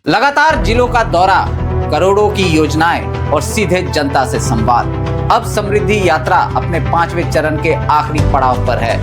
लगातार जिलों का दौरा, करोड़ों की योजनाएं और सीधे जनता से संवाद। अब समृद्धि यात्रा अपने 5वें चरण के आखिरी पड़ाव पर है,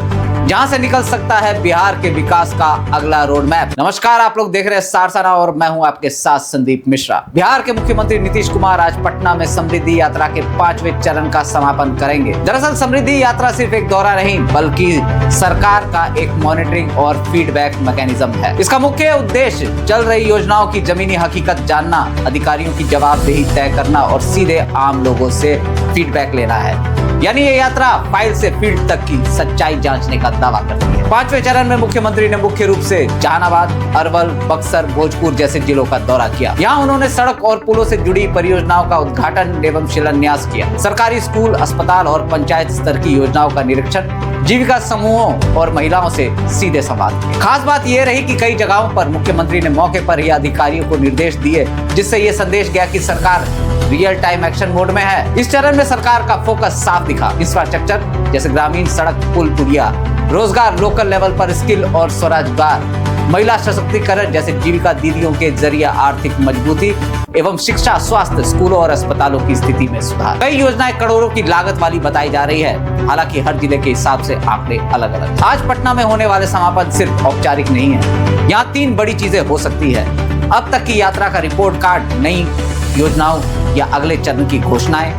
जहां से निकल सकता है बिहार के विकास का अगला रोड मैप। नमस्कार, आप लोग देख रहे हैं सारसाना और मैं हूं आपके साथ संदीप मिश्रा। बिहार के मुख्यमंत्री नीतीश कुमार आज पटना में समृद्धि यात्रा के 5वें चरण का समापन करेंगे। दरअसल समृद्धि यात्रा सिर्फ एक दौरा नहीं, बल्कि सरकार का एक मॉनिटरिंग और फीडबैक मैकेनिज्म है। इसका मुख्य उद्देश्य चल रही योजनाओं की जमीनी हकीकत जानना, अधिकारियों की जवाबदेही तय करना और सीधे आम लोगों से फीडबैक लेना है। यानी ये यात्रा फाइल से फील्ड तक की सच्चाई जांचने का दावा करती है। 5वें चरण में मुख्यमंत्री ने मुख्य रूप से जहानाबाद, अरवल, बक्सर, भोजपुर जैसे जिलों का दौरा किया। यहाँ उन्होंने सड़क और पुलों से जुड़ी परियोजनाओं का उद्घाटन एवं शिलान्यास किया। सरकारी स्कूल, अस्पताल और पंचायत स्तर की योजनाओं का निरीक्षण, जीविका समूहों और महिलाओं से सीधे संवाद किया। खास बात यह रही कि कई जगहों पर मुख्यमंत्री ने मौके पर ही अधिकारियों को निर्देश दिए, जिससे ये संदेश गया कि सरकार रियल टाइम एक्शन मोड में है। इस चरण में सरकार का फोकस साफ दिखा। इंफ्रास्ट्रक्चर जैसे ग्रामीण सड़क, पुल, पुलिया, रोजगार, लोकल लेवल पर स्किल और स्वरोजगार, महिला सशक्तिकरण जैसे जीविका दीदियों के जरिए आर्थिक मजबूती एवं शिक्षा, स्वास्थ्य, स्कूलों और अस्पतालों की स्थिति में सुधार। कई योजनाएं करोड़ों की लागत वाली बताई जा रही है, हालांकि हर जिले के हिसाब से आंकड़े अलग अलग। आज पटना में होने वाले समापन सिर्फ औपचारिक नहीं है। यहाँ 3 बड़ी चीजें हो सकती है: अब तक की यात्रा का रिपोर्ट कार्ड, नई योजनाओं या अगले चरण की घोषणाएं,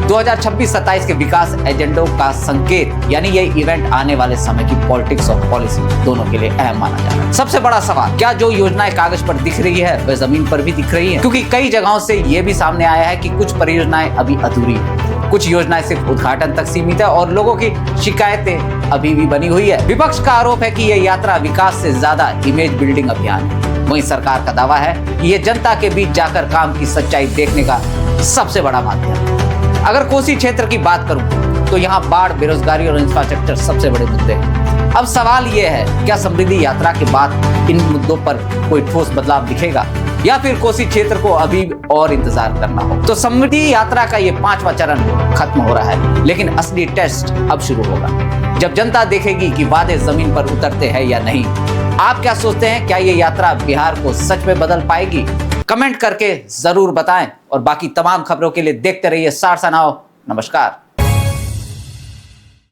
2026-27 के विकास एजेंडों का संकेत। यानी ये इवेंट आने वाले समय की पॉलिटिक्स और पॉलिसी दोनों के लिए अहम माना जा रहा है। सबसे बड़ा सवाल, क्या जो योजनाएं कागज पर दिख रही है वह जमीन पर भी दिख रही है? क्योंकि कई जगहों से ये भी सामने आया है कि कुछ परियोजनाएं अभी अधूरी है, कुछ योजनाएं सिर्फ उद्घाटन तक सीमित है और लोगों की शिकायतें अभी भी बनी हुई है। विपक्ष का आरोप है कि यह यात्रा विकास से ज्यादा इमेज बिल्डिंग अभियान है। वहीं सरकार का दावा है कि ये जनता के बीच जाकर काम की सच्चाई देखने का सबसे बड़ा माध्यम है। अगर कोसी क्षेत्र की बात करूं तो यहाँ बाढ़, बेरोजगारी और इंफ्रास्ट्रक्चर सबसे बड़े मुद्दे हैं। अब सवाल ये है, क्या समृद्धि यात्रा के बाद इन मुद्दों पर कोई ठोस बदलाव दिखेगा या फिर कोसी क्षेत्र को अभी और इंतजार करना हो? तो समृद्धि यात्रा का ये 5वां चरण खत्म हो रहा है, लेकिन असली टेस्ट अब शुरू होगा, जब जनता देखेगी कि वादे जमीन पर उतरते हैं या नहीं। आप क्या सोचते हैं, क्या ये यात्रा बिहार को सच में बदल पाएगी? कमेंट करके जरूर बताएं और बाकी तमाम खबरों के लिए देखते रहिए सारसाना। नमस्कार।